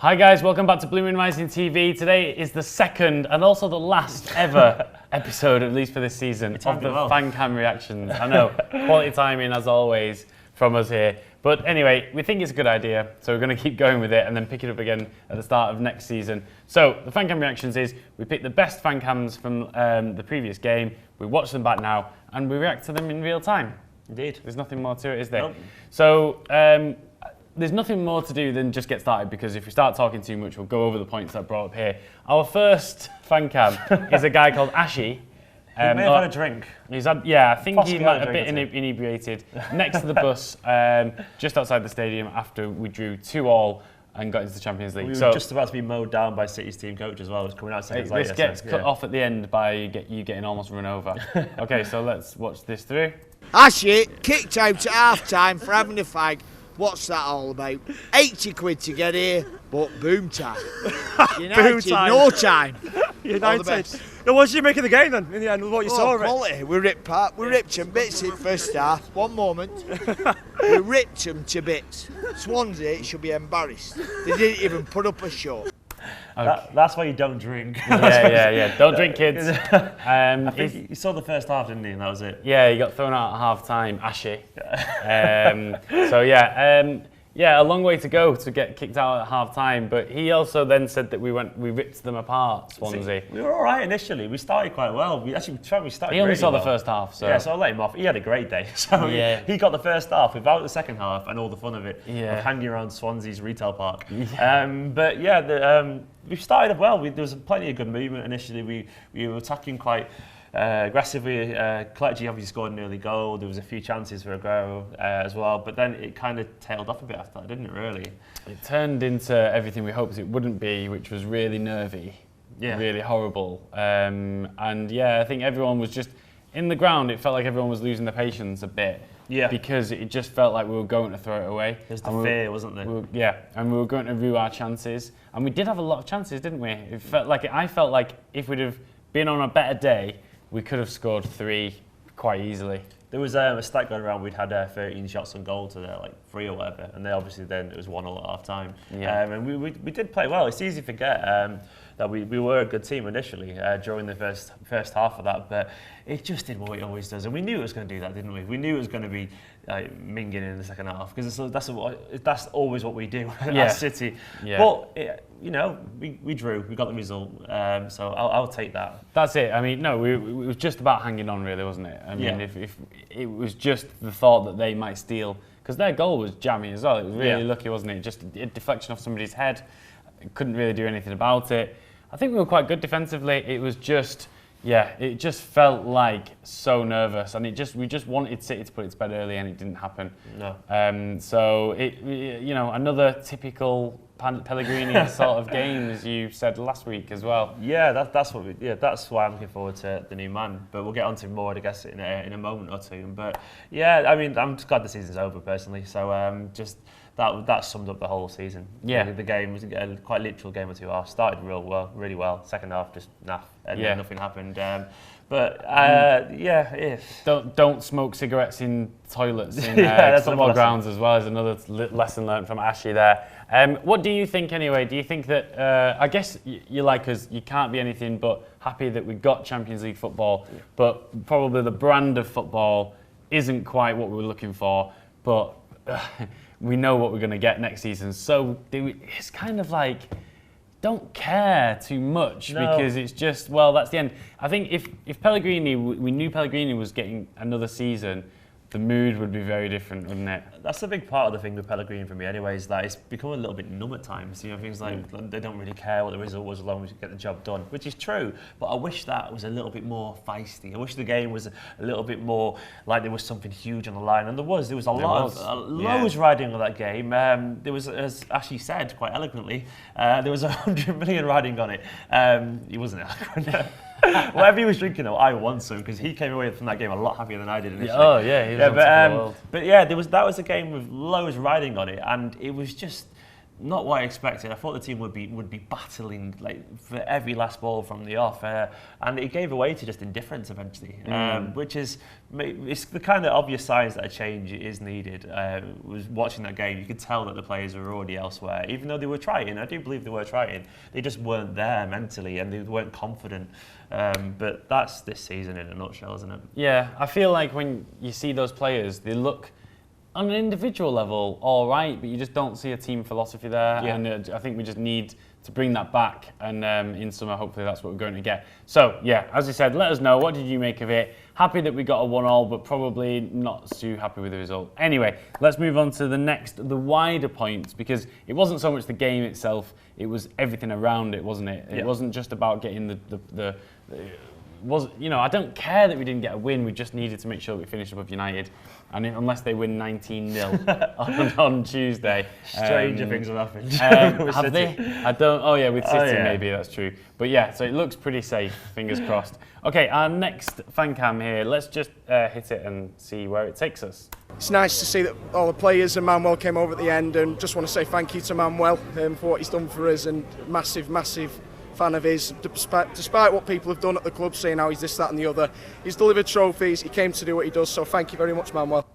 Hi guys, welcome back to Blue Moon Rising TV. Today is the second and also the last ever episode, at least for this season, of the fan cam reactions. I know, quality timing as always from us here. But anyway, we think it's a good idea, so we're going to keep going with it and then pick it up again at the start of next season. So the fan cam reactions is, we pick the best fan cams from the previous game, we watch them back now, and we react to them in real time. Indeed. There's nothing more to it, is there? Nope. So, there's nothing more to do than just get started, because if we start talking too much, we'll go over the points that I brought up here. Our first fan cam is a guy called Ashy. He may have had a drink. He's had, yeah, I think Possibly he might have been a bit inebriated. Next to the bus, just outside the stadium, after we drew 2-2 and got into the Champions League. We were just about to be mowed down by City's team coach as well. It was coming out seconds later. This gets cut off at the end by you getting almost run over. Okay, so let's watch this through. Ashy kicked out at half-time for having a fag. What's that all about? 80 quid to get here, but boom time. United, Boom time. no time. United. Now, what did you make of the game then, in the end, with what you saw of it? Quality. We ripped them bits in first half. One moment. We ripped them to bits. Swansea should be embarrassed. They didn't even put up a show. Okay. That's why you don't drink. Yeah. Don't drink, kids. I think you saw the first half, didn't you? And that was it. Yeah, he got thrown out at half time, Ashy. A long way to go to get kicked out at half time. But he also then said that we ripped them apart, Swansea. We were all right initially. We started quite well. We started. He only saw the first half, so. Yeah, so I'll let him off. He had a great day. So yeah. he got the first half without the second half and all the fun of it, of hanging around Swansea's retail park. Yeah. We started well. There was plenty of good movement initially. We were attacking quite aggressively. Kelechi obviously scored an early goal. There was a few chances for Aguero as well, but then it kind of tailed off a bit after that, didn't it, really? It turned into everything we hoped it wouldn't be, which was really nervy, really horrible. I think everyone was just, in the ground, it felt like everyone was losing their patience a bit. Yeah. Because it just felt like we were going to throw it away. There's the fear, wasn't there? And we were going to rue our chances. And we did have a lot of chances, didn't we? I felt like if we'd have been on a better day, we could have scored 3 quite easily. There was a stat going around, we'd had 13 shots on goal to their 3 or whatever, and then obviously then it was 1-1 at half time. Yeah. And we did play well. It's easy to forget that we were a good team initially during the first half of that, but it just did what it always does. And we knew it was going to do that, didn't we? We knew it was going to be minging in the second half, because that's always what we do at City. Yeah. But we drew, we got the result, so I'll take that. That's it. I mean, no, it was just about hanging on, really, wasn't it? I mean, if it was just the thought that they might steal, because their goal was jammy as well. It was really lucky, wasn't it? Just a deflection off somebody's head. Couldn't really do anything about it. I think we were quite good defensively. It was just, it just felt like so nervous, and we just wanted City to put it to bed early, and it didn't happen. No. So another typical Pellegrini sort of game, as you said last week as well. Yeah, that's why I'm looking forward to the new man. But we'll get on to more, I guess, in a moment or two. But yeah, I mean, I'm just glad the season's over personally. So that summed up the whole season. Yeah, the game was a quite literal game of 2 halves. Started really well. Second half just naff, and nothing happened. Don't smoke cigarettes in toilets in football grounds as well, is another lesson learned from Ashley there. What do you think anyway? Do you think that, I guess you're like us, you can't be anything but happy that we got Champions League football, but probably the brand of football isn't quite what we were looking for, but we know what we're going to get next season. So it's kind of like, don't care too much, because it's just, well, that's the end. I think if Pellegrini, we knew Pellegrini was getting another season, the mood would be very different, wouldn't it? That's a big part of the thing with Pellegrini for me anyway, is that it's become a little bit numb at times. Things like they don't really care what the result was as long as you get the job done, which is true, but I wish that was a little bit more feisty. I wish the game was a little bit more like there was something huge on the line, and there was loads riding on that game. There was, as Ashley said quite eloquently, there was 100 million riding on it. He wasn't eloquent. Whatever he was drinking, though, I want some, because he came away from that game a lot happier than I did initially. Oh yeah, he was on top of the world. But yeah, that was a game with loads riding on it, and it was just not what I expected. I thought the team would be battling like for every last ball from the off, and it gave away to just indifference eventually, which is it's the kind of obvious signs that a change is needed. Was watching that game, you could tell that the players were already elsewhere, even though they were trying. I do believe they were trying. They just weren't there mentally, and they weren't confident. But that's this season in a nutshell, isn't it? Yeah, I feel like when you see those players, they look on an individual level all right, but you just don't see a team philosophy there. Yeah. And I think we just need to bring that back. And in summer, hopefully that's what we're going to get. So, yeah, as you said, let us know. What did you make of it? Happy that we got a 1-1, but probably not too happy with the result. Anyway, let's move on to the wider points, because it wasn't so much the game itself, it was everything around it, wasn't it? It wasn't just about getting I don't care that we didn't get a win. We just needed to make sure that we finished above United, and unless they win 19-0 on Tuesday, Stranger things have happened. Have they? I don't. Oh yeah, with City maybe that's true. But yeah, so it looks pretty safe. Fingers crossed. Okay, our next fan cam here. Let's just hit it and see where it takes us. It's nice to see that all the players and Manuel came over at the end, and just want to say thank you to Manuel for what he's done for us, and massive fan of his, despite what people have done at the club, saying how he's this, that and the other. He's delivered trophies, he came to do what he does, so thank you very much, Manuel.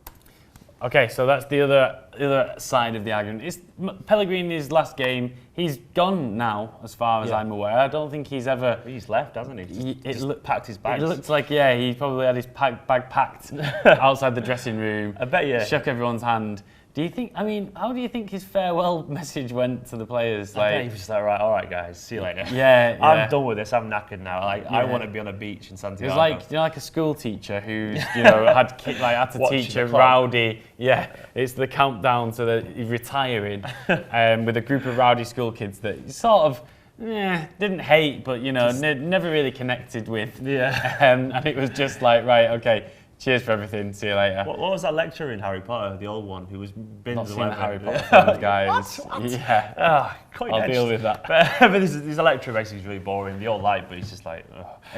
Okay, so that's the other side of the argument. It's Pellegrini's last game. He's gone now, as far as I'm aware. I don't think he's ever... He's left, hasn't he? Just packed his bags. It looks like, he probably had his bag packed outside the dressing room. I bet you. Shook everyone's hand. Do you think? I mean, how do you think his farewell message went to the players? I bet he was just like, all right, guys, see you later. Yeah. I'm done with this. I'm knackered now. I want to be on a beach in Santiago. It was like like a school teacher who's had to teach a rowdy. Yeah, it's the countdown to the retiring with a group of rowdy school kids that sort of. Didn't hate, but never really connected with. Yeah, and it was just like, right, okay. Cheers for everything. See you later. What was that lecturer in Harry Potter, the old one, who was bins Not of seen the Harry Potter films, guys. Yeah. I'll deal with that. But this lecturer basically is really boring. They all like, but he's just like.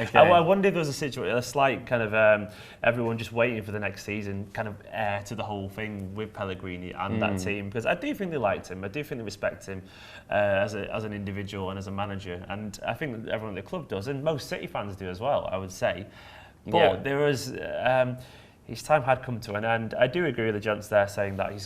Okay. I wonder if there was a slight kind of everyone just waiting for the next season, kind of heir to the whole thing with Pellegrini and that team, because I do think they liked him. I do think they respect him as an individual and as a manager, and I think that everyone at the club does, and most City fans do as well, I would say. But there was, his time had come to an end. I do agree with the gents there saying that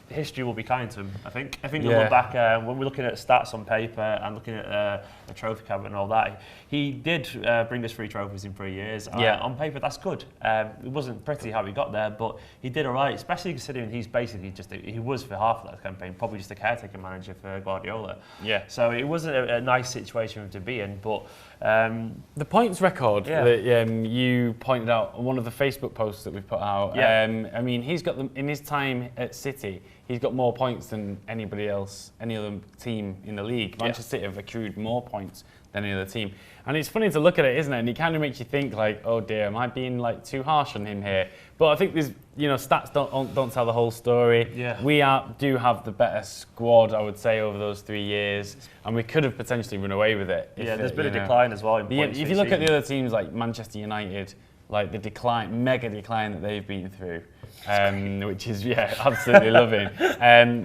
history will be kind to him, I think. I think you'll look back, when we're looking at stats on paper and looking at a trophy cabinet and all that, he did bring us 3 trophies in 3 years. On paper, that's good. It wasn't pretty how he got there, but he did all right, especially considering he's basically he was for half of that campaign, probably just a caretaker manager for Guardiola. Yeah. So it wasn't a nice situation for him to be in, but... the points record that you pointed out on one of the Facebook posts that we've put out, I mean, he's got them in his time at City, he's got more points than anybody else, any other team in the league. Manchester City have accrued more points than any other team. And it's funny to look at it, isn't it? And it kind of makes you think like, oh dear, am I being like too harsh on him here? But I think there's, stats don't tell the whole story. Yeah. We do have the better squad, I would say, over those 3 years, and we could have potentially run away with it. There's been a decline as well in points. If you look at the other teams like Manchester United, like the mega decline that they've been through, which is absolutely loving.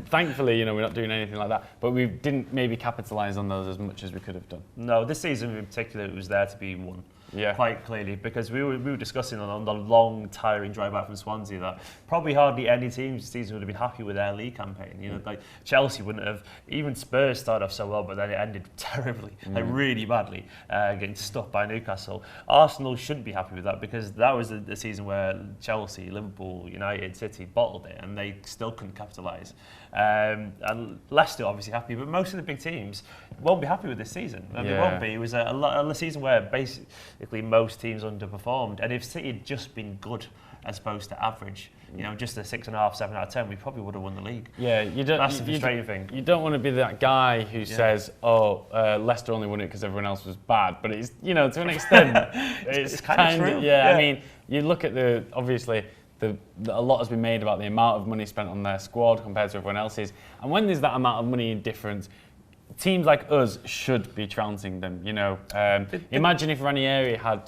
Thankfully, we're not doing anything like that, but we didn't maybe capitalise on those as much as we could have done. No, this season in particular, it was there to be won. Quite clearly, because we were discussing on the long, tiring drive back from Swansea that probably hardly any teams this season would have been happy with their league campaign. Like Chelsea wouldn't have, even Spurs started off so well, but then it ended terribly, like really badly, getting stuffed by Newcastle. Arsenal shouldn't be happy with that, because that was the season where Chelsea, Liverpool, United, City bottled it, and they still couldn't capitalise. And Leicester obviously happy, but most of the big teams won't be happy with this season. They won't be. It was a season where basically most teams underperformed, and if City had just been good as opposed to average, just a 6.5, 7 out of 10, we probably would have won the league. Yeah, that's the frustrating thing. You don't want to be that guy who says, Leicester only won it because everyone else was bad, but it's, to an extent, it's kind of true. I mean, you look at obviously, a lot has been made about the amount of money spent on their squad compared to everyone else's. And when there's that amount of money difference, teams like us should be trouncing them, Imagine if Ranieri had,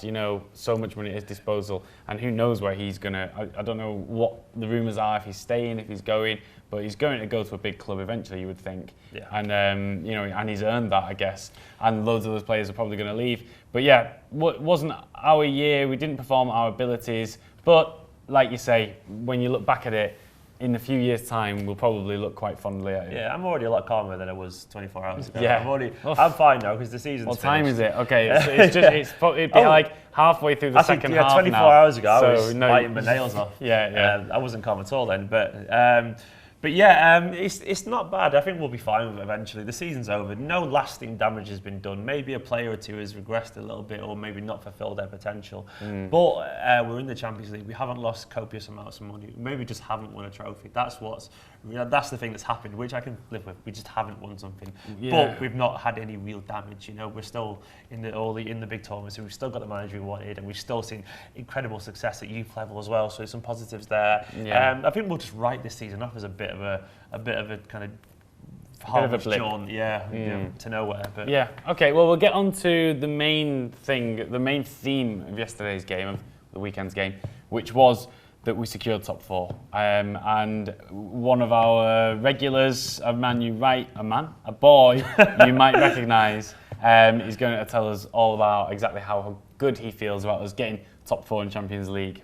so much money at his disposal, and who knows where he's going to... I don't know what the rumours are, if he's staying, if he's going, but he's going to go to a big club eventually, you would think. Yeah. And you know, and he's earned that, I guess. And loads of those players are probably going to leave. But yeah, it wasn't our year. We didn't perform at our abilities. But like you say, when you look back at it, in a few years' time, we'll probably look quite fondly at it. Yeah, I'm already a lot calmer than I was 24 hours ago. Yeah. I'm fine now because the season's What time finished. is it? Okay, it'd be like halfway through the second half 24 now. hours ago, I So, was biting my nails off. Yeah. I wasn't calm at all then, but yeah, it's not bad. I think we'll be fine with it eventually. The season's over. No lasting damage has been done. Maybe a player or two has regressed a little bit or maybe not fulfilled their potential. But we're in the Champions League. We haven't lost copious amounts of money. Maybe just haven't won a trophy. That's the thing that's happened, which I can live with. We just haven't won something. Yeah. But we've not had any real damage. You know, we're still in the big tournaments. And we've still got the manager we wanted, and we've still seen incredible success at youth level as well. So there's some positives there. Yeah. I think we'll just write this season off as a bit of a kind of Harvest John, to nowhere. But Yeah. Okay. Well, we'll get on to the main theme of yesterday's game, of the weekend's game, which was that we secured top 4. And one of our regulars, a boy you might recognise, is going to tell us all about exactly how good he feels about us getting top 4 in Champions League.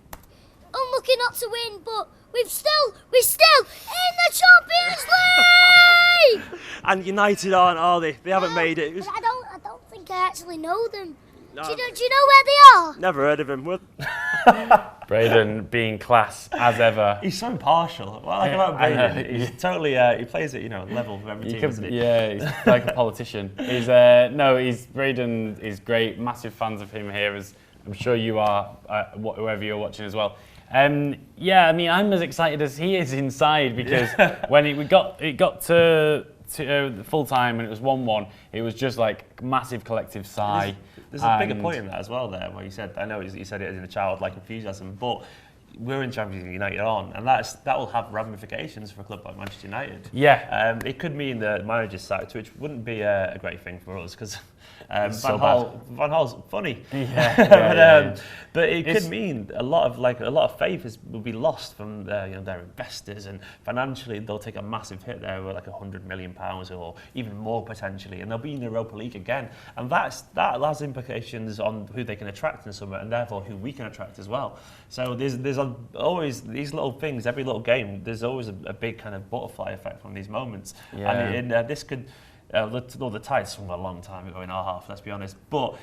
Unlucky not to win, but we're still in the Champions League. And United aren't, are they? They haven't made it. But I don't think I actually know them. No. Do you know where they are? Never heard of him. Braden being class as ever. he's so impartial. What I like about Braden, he's totally he plays at level with every team, doesn't he? Yeah, he's like a politician. Braden is great. Massive fans of him here, as I'm sure you are, whoever you're watching as well. Yeah, I mean, I'm as excited as he is inside because when it got to full time and it was 1-1, it was just like massive collective sigh. There's a bigger point in that as well there, where you said, I know you said it in a childlike enthusiasm, but we're in Champions League, United on, and that will have ramifications for a club like Manchester United. Yeah. It could mean the manager's sacked, which wouldn't be a great thing for us because Van Gaal's funny. But it could mean a lot of faith will be lost from their investors, and financially they'll take a massive hit there with like £100 million or even more potentially, and they'll be in the Europa League again, and that has implications on who they can attract in summer, and therefore who we can attract as well. So there's always these little things. Every little game, there's always a big kind of butterfly effect from these moments, and this could. The tides swung a long time ago in our half, let's be honest. But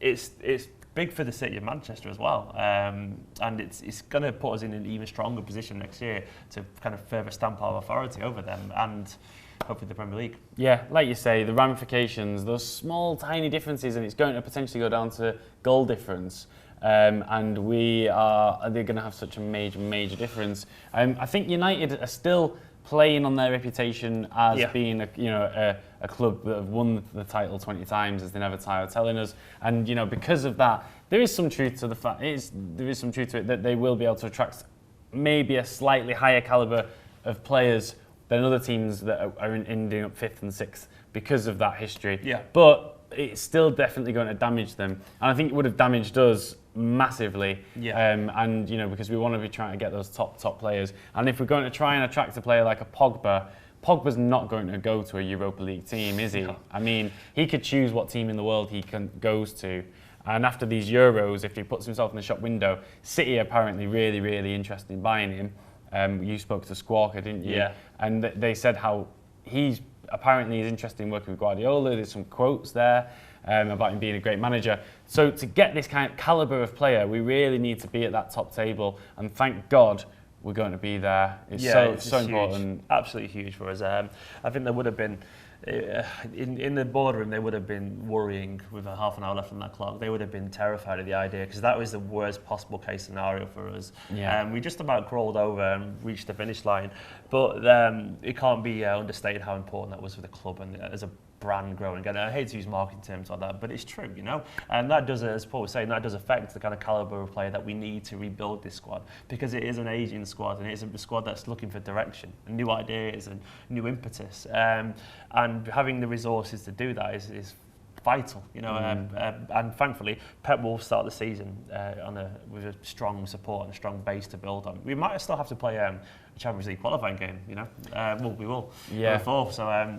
it's big for the city of Manchester as well, and it's going to put us in an even stronger position next year to kind of further stamp our authority over them and hopefully the Premier League. Yeah, like you say, the ramifications, those small, tiny differences, and it's going to potentially go down to goal difference. And they're going to have such a major difference. I think United are still playing on their reputation as being a club that have won the title 20 times, as they never tire telling us. And because of that, there is some truth to it that they will be able to attract maybe a slightly higher caliber of players than other teams that are ending up 5th and 6th because of that history. Yeah. But it's still definitely going to damage them, and I think it would have damaged us massively. And because we want to be trying to get those top players, and if we're going to try and attract a player like a Pogba's not going to go to a Europa League team, is he? No. I mean, he could choose what team in the world he goes to. And after these Euros, if he puts himself in the shop window, City are apparently really interested in buying him. You spoke to Squawker, didn't you? Yeah. And they said how he's apparently is interested in working with Guardiola. There's some quotes there about him being a great manager. So to get this kind of calibre of player, we really need to be at that top table. And thank God we're going to be there. It's so important. Huge, absolutely huge for us. I think there would have been, in the boardroom, they would have been worrying with a half an hour left on that clock. They would have been terrified of the idea because that was the worst possible case scenario for us. We just about crawled over and reached the finish line. But it can't be understated how important that was for the club and as a brand growing. And I hate to use marketing terms like that, but it's true, And that does, as Paul was saying, that does affect the kind of calibre of player that we need to rebuild this squad, because it is an ageing squad and it's a squad that's looking for direction, and new ideas and new impetus. And having the resources to do that is vital, you know, and thankfully Pep will start the season with a strong support and a strong base to build on. We might still have to play a Champions League qualifying game, you know. We will. Yeah. So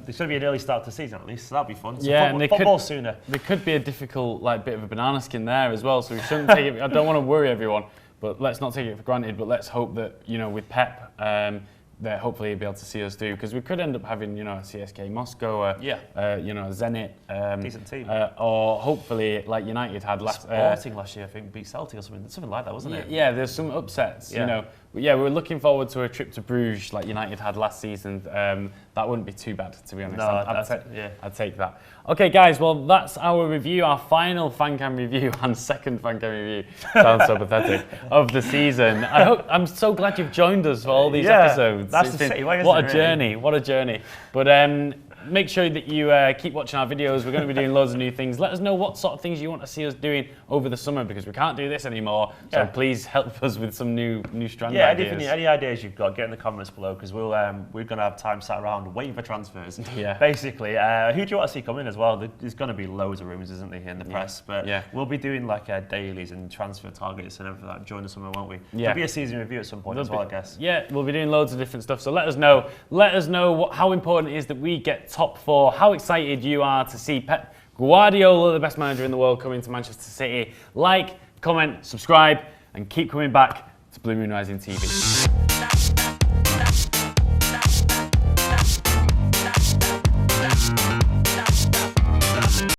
there's going to be an early start to the season at least, so that'll be fun. So yeah, football sooner. There could be a difficult, like, bit of a banana skin there as well. So we shouldn't take it. I don't want to worry everyone, but let's not take it for granted. But let's hope that, you know, with Pep, that hopefully he'll be able to see us through, because we could end up having, you know, a CSK Moscow, you know, Zenit, decent team, or hopefully like United had last last year, I think beat Celtic or something like that, wasn't it? Yeah, there's some upsets, you know. Yeah, we're looking forward to a trip to Bruges like United had last season. That wouldn't be too bad, to be honest. No, I'd take that. Okay, guys, well, that's our review, our final FanCam review and second FanCam review, sounds so pathetic, of the season. I'm so glad you've joined us for all these episodes. That's the city way, what a journey, what a journey. But make sure that you keep watching our videos. We're going to be doing loads of new things. Let us know what sort of things you want to see us doing over the summer, because we can't do this anymore. So please help us with some new strand ideas. Any ideas you've got, get in the comments below, because we're going to have time sat around waiting for transfers. Yeah. Basically, who do you want to see come in as well? There's going to be loads of rumours, isn't there, in the press? But we'll be doing like dailies and transfer targets and everything like that during the summer, won't we? Yeah. There'll be a season review at some point as well, I guess. Yeah, we'll be doing loads of different stuff. So let us know. Let us know how important it is that we get top 4. How excited you are to see Pep Guardiola, the best manager in the world, coming to Manchester City. Like, comment, subscribe, and keep coming back to Blue Moon Rising TV.